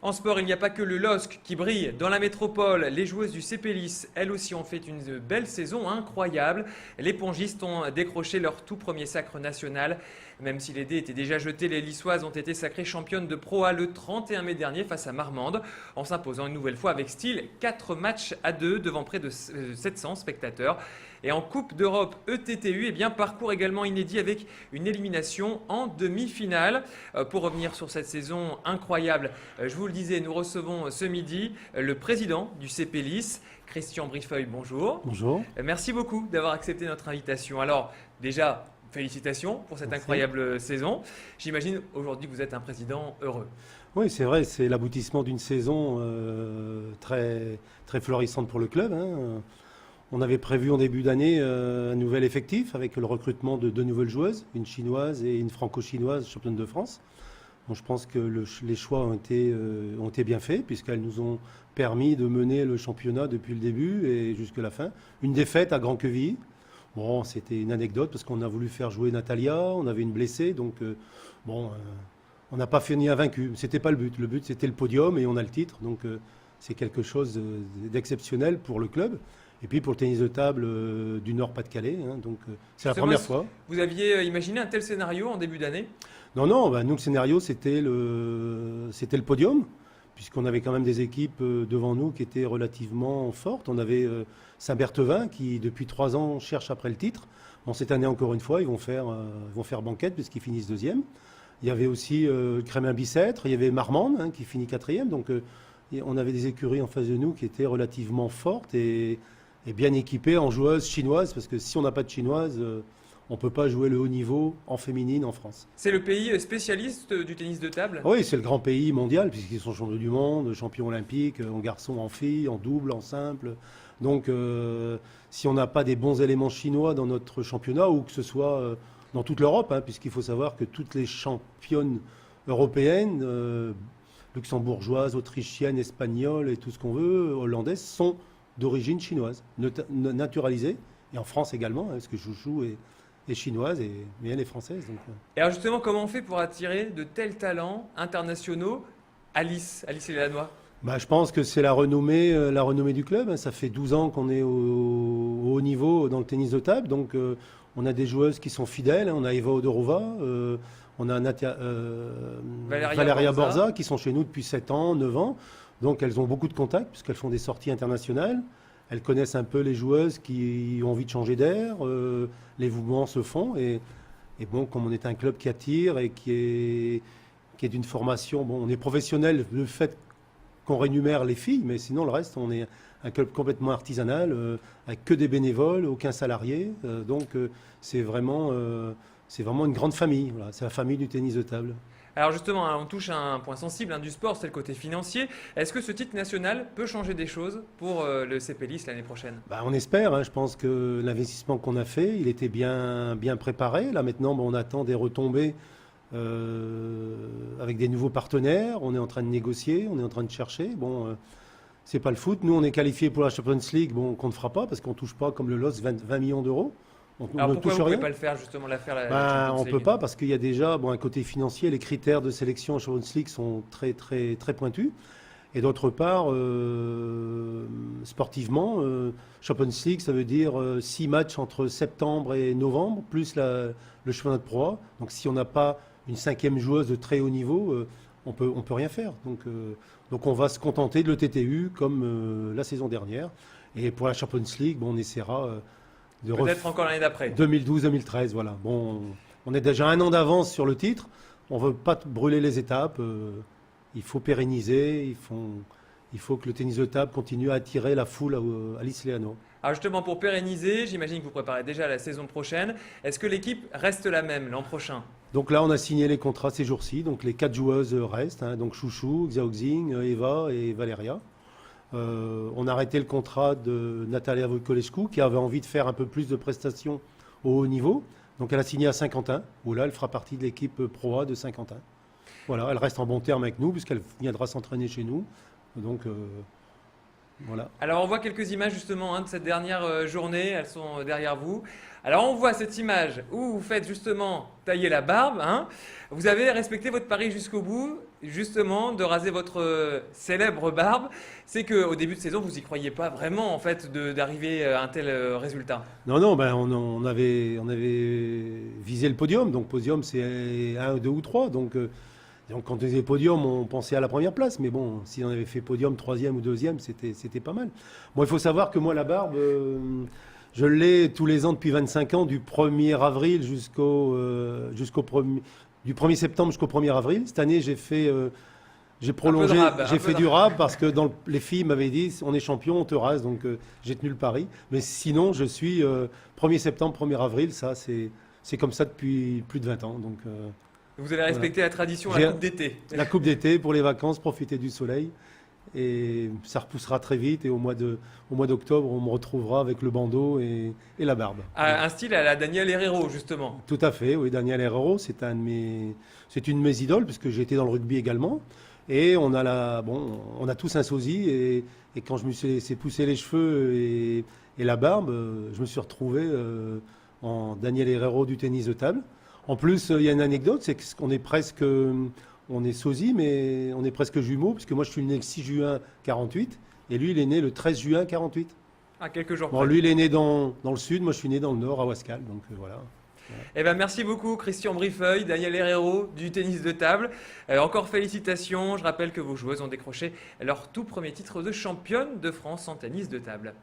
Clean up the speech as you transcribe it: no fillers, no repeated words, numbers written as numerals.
En sport, il n'y a pas que le LOSC qui brille. Dans la métropole, les joueuses du CPLIS, elles aussi, ont fait une belle saison incroyable. Les pongistes ont décroché leur tout premier sacre national. Même si les dés étaient déjà jetés, les Lissoises ont été sacrées championnes de Pro A le 31 mai dernier face à Marmande, en s'imposant une nouvelle fois avec style 4 matchs à 2 devant près de 700 spectateurs. Et en Coupe d'Europe ETTU, parcours également inédit avec une élimination en demi-finale. Pour revenir sur cette saison incroyable, je vous le disais, nous recevons ce midi le président du CPLIS, Christian Brifeuil. Bonjour. Bonjour. Merci beaucoup d'avoir accepté notre invitation. Alors déjà, félicitations pour cette incroyable saison. J'imagine aujourd'hui que vous êtes un président heureux. Oui, c'est vrai, c'est l'aboutissement d'une saison très, très florissante pour le club, hein. On avait prévu en début d'année un nouvel effectif avec le recrutement de 2 nouvelles joueuses, une chinoise et une franco-chinoise championne de France. Bon, je pense que les choix ont été bien faits puisqu'elles nous ont permis de mener le championnat depuis le début et jusqu'à la fin. Une défaite à Grand-Quevilly. Bon, c'était une anecdote parce qu'on a voulu faire jouer Natalia, on avait une blessée, donc on n'a pas fini invaincu. C'était pas le but. Le but, c'était le podium et on a le titre, donc c'est quelque chose d'exceptionnel pour le club. Et puis pour le tennis de table du Nord-Pas-de-Calais, hein, donc c'est la première fois. Vous aviez imaginé un tel scénario en début d'année ? Non, nous le scénario c'était le podium, puisqu'on avait quand même des équipes devant nous qui étaient relativement fortes. On avait Saint-Berthevin qui depuis 3 ans cherche après le titre. Bon, cette année encore une fois, ils vont faire banquette puisqu'ils finissent 2e. Il y avait aussi Crémin-Bicêtre, il y avait Marmande hein, qui finit 4e. Donc on avait des écuries en face de nous qui étaient relativement fortes et bien équipées en joueuses chinoises, parce que si on n'a pas de chinoises, on ne peut pas jouer le haut niveau en féminine en France. C'est le pays spécialiste du tennis de table ? Oui, c'est le grand pays mondial, puisqu'ils sont champions du monde, champions olympiques, en garçons, en filles, en double, en simple. Donc si on n'a pas des bons éléments chinois dans notre championnat, ou que ce soit dans toute l'Europe, hein, puisqu'il faut savoir que toutes les championnes européennes, luxembourgeoises, autrichiennes, espagnoles et tout ce qu'on veut, hollandaises, sont d'origine chinoise, naturalisée, et en France également, hein, parce que Chouchou est chinoise, mais elle est française. Donc. Et alors justement, comment on fait pour attirer de tels talents internationaux Alice et Lanois? Je pense que c'est la renommée du club, hein. Ça fait 12 ans qu'on est au haut niveau dans le tennis de table, donc on a des joueuses qui sont fidèles, hein. On a Eva Odorova, on a Valeria Borza qui sont chez nous depuis 7 ans, 9 ans. Donc elles ont beaucoup de contacts puisqu'elles font des sorties internationales. Elles connaissent un peu les joueuses qui ont envie de changer d'air. Les mouvements se font. Et bon, comme on est un club qui attire et qui est d'une formation... Bon, on est professionnel, le fait qu'on rémunère les filles, mais sinon le reste, on est un club complètement artisanal, avec que des bénévoles, aucun salarié. Donc c'est vraiment une grande famille. Voilà. C'est la famille du tennis de table. Alors justement, on touche à un point sensible du sport, c'est le côté financier. Est-ce que ce titre national peut changer des choses pour le CPLIS l'année prochaine ? On espère, hein. Je pense que l'investissement qu'on a fait, il était bien préparé. Là maintenant, on attend des retombées avec des nouveaux partenaires. On est en train de négocier, on est en train de chercher. C'est pas le foot. Nous, on est qualifiés pour la Champions League, qu'on ne fera pas parce qu'on ne touche pas comme le LOSC 20 millions d'euros. Alors pourquoi vous ne pouvez pas le faire justement, la on ne peut pas parce qu'il y a déjà un côté financier, les critères de sélection en Champions League sont très, très, très pointus. Et d'autre part, sportivement, Champions League, ça veut dire 6 matchs entre septembre et novembre, plus le championnat de Pro A. Donc si on n'a pas une 5e joueuse de très haut niveau, on peut rien faire. Donc on va se contenter de l'ETTU comme la saison dernière. Et pour la Champions League, on essaiera... peut-être encore l'année d'après. 2012-2013, voilà. Bon, on est déjà 1 an d'avance sur le titre. On ne veut pas brûler les étapes. Il faut pérenniser. Il faut que le tennis de table continue à attirer la foule à Alice Léano. Alors justement, pour pérenniser, j'imagine que vous préparez déjà la saison prochaine. Est-ce que l'équipe reste la même l'an prochain ? Donc là, on a signé les contrats ces jours-ci. Donc les 4 joueuses restent. Hein, donc Chouchou, Xiaoxing, Eva et Valeria. On a arrêté le contrat de Natalia Voiculescu qui avait envie de faire un peu plus de prestations au haut niveau. Donc elle a signé à Saint-Quentin, où là elle fera partie de l'équipe Pro A de Saint-Quentin. Voilà, elle reste en bon terme avec nous puisqu'elle viendra s'entraîner chez nous. Donc voilà. Alors on voit quelques images justement de cette dernière journée, elles sont derrière vous. Alors on voit cette image où vous faites justement tailler la barbe. Hein. Vous avez respecté votre pari jusqu'au bout justement de raser votre célèbre barbe. C'est qu'au début de saison, vous n'y croyez pas vraiment en fait d'arriver à un tel résultat. Non, non, ben on avait visé le podium. Donc podium, c'est 1, 2 ou 3. Donc quand on disait podium, on pensait à la première place. Mais bon, si on avait fait podium, troisième ou deuxième, c'était pas mal. Bon, il faut savoir que moi, la barbe, je l'ai tous les ans depuis 25 ans, du 1er avril du 1er septembre jusqu'au 1er avril. Cette année, j'ai prolongé, j'ai fait du rab parce que les filles m'avaient dit on est champion, on te rase. Donc j'ai tenu le pari. Mais sinon, je suis 1er septembre, 1er avril. Ça, c'est comme ça depuis plus de 20 ans. Donc. Vous allez respecter la tradition à la coupe d'été. La coupe d'été pour les vacances, profiter du soleil. Et ça repoussera très vite. Et au mois d'octobre, on me retrouvera avec le bandeau et la barbe. Un style à la Daniel Herrero, justement. Tout à fait, oui. Daniel Herrero, c'est une de mes idoles, puisque j'ai été dans le rugby également. Et on a tous un sosie. Et quand je me suis laissé pousser les cheveux et la barbe, je me suis retrouvé en Daniel Herrero du tennis de table. En plus, il y a une anecdote, c'est qu'on est sosie, mais on est presque jumeaux, puisque moi je suis né le 6 juin 48, et lui il est né le 13 juin 48. À quelques jours Bon, près. lui il est né dans le sud, moi je suis né dans le nord, à Wascal, donc voilà. Eh ben, merci beaucoup Christian Brifeuil, Daniel Herrero du tennis de table. Encore félicitations, je rappelle que vos joueuses ont décroché leur tout premier titre de championne de France en tennis de table.